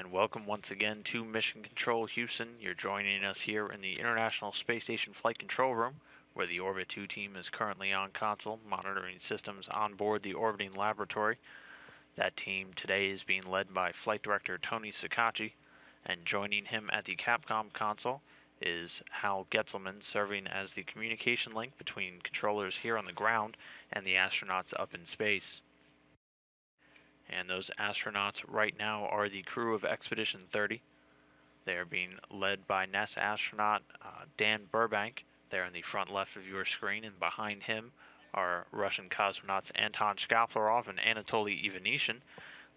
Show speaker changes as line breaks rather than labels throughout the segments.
And welcome once again to Mission Control Houston. You're joining us here in the International Space Station Flight Control Room, where the Orbit 2 team is currently on console, monitoring systems on board the orbiting laboratory. That team today is being led by Flight Director Tony Sakachi, and joining him at the Capcom console is Hal Getzelman, serving as the communication link between controllers here on the ground and the astronauts up in space. And those astronauts right now are the crew of Expedition 30. They are being led by NASA astronaut Dan Burbank there in the front left of your screen, and behind him are Russian cosmonauts Anton Shkaplerov and Anatoly Ivanishin.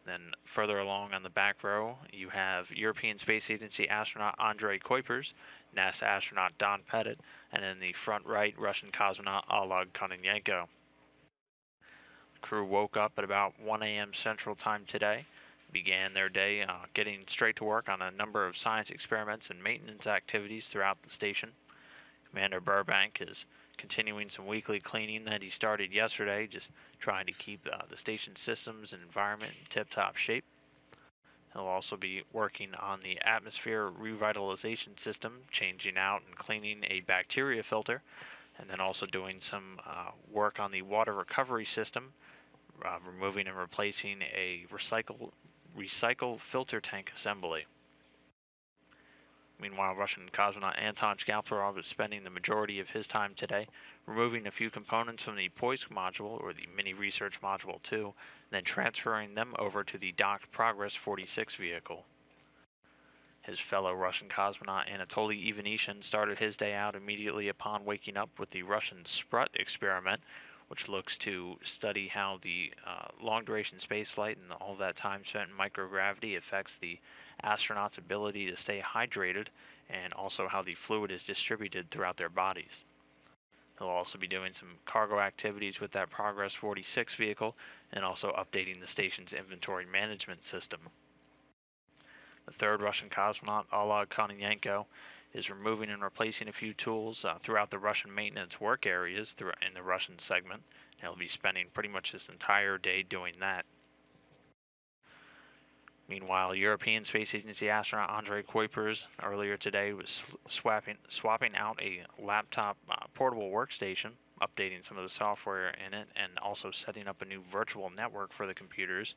Then further along on the back row, you have European Space Agency astronaut Andrei Kuipers, NASA astronaut Don Pettit, and in the front right, Russian cosmonaut Oleg Kononenko. Crew woke up at about 1 a.m. Central Time today, began their day getting straight to work on a number of science experiments and maintenance activities throughout the station. Commander Burbank is continuing some weekly cleaning that he started yesterday, just trying to keep the station systems and environment in tip-top shape. He'll also be working on the atmosphere revitalization system, changing out and cleaning a bacteria filter, and then also doing some work on the water recovery system, removing and replacing a recycle filter tank assembly. Meanwhile, Russian cosmonaut Anton Shkaplerov is spending the majority of his time today removing a few components from the Poisk module, or the Mini Research Module 2, and then transferring them over to the docked Progress 46 vehicle. His fellow Russian cosmonaut Anatoly Ivanishin started his day out immediately upon waking up with the Russian Sprut experiment, which looks to study how the long-duration spaceflight and all that time spent in microgravity affects the astronauts' ability to stay hydrated, and also how the fluid is distributed throughout their bodies. He'll also be doing some cargo activities with that Progress 46 vehicle, and also updating the station's inventory management system. The third Russian cosmonaut, Oleg Kononenko, is removing and replacing a few tools throughout the Russian maintenance work areas in the Russian segment. He'll be spending pretty much his entire day doing that. Meanwhile, European Space Agency astronaut Andrei Kuipers earlier today was swapping out a laptop portable workstation, updating some of the software in it, and also setting up a new virtual network for the computers.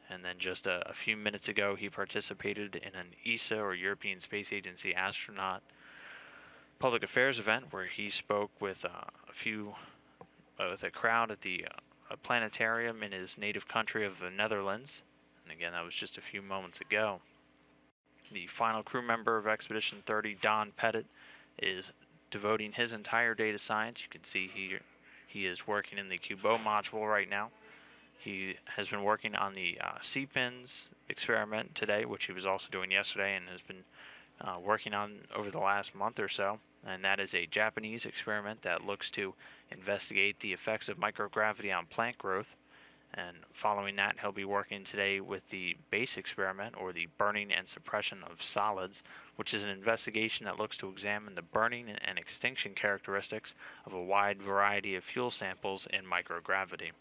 And then just a few minutes ago, he participated in an ESA, or European Space Agency astronaut, public affairs event where he spoke with with a crowd at the planetarium in his native country of the Netherlands. And again, that was just a few moments ago. The final crew member of Expedition 30, Don Pettit, is devoting his entire day to science. You can see he is working in the Cubo module right now. He has been working on the C-pins experiment today, which he was also doing yesterday, and has been working on over the last month or so. And that is a Japanese experiment that looks to investigate the effects of microgravity on plant growth. And following that, he'll be working today with the BASE experiment, or the burning and suppression of solids, which is an investigation that looks to examine the burning and extinction characteristics of a wide variety of fuel samples in microgravity.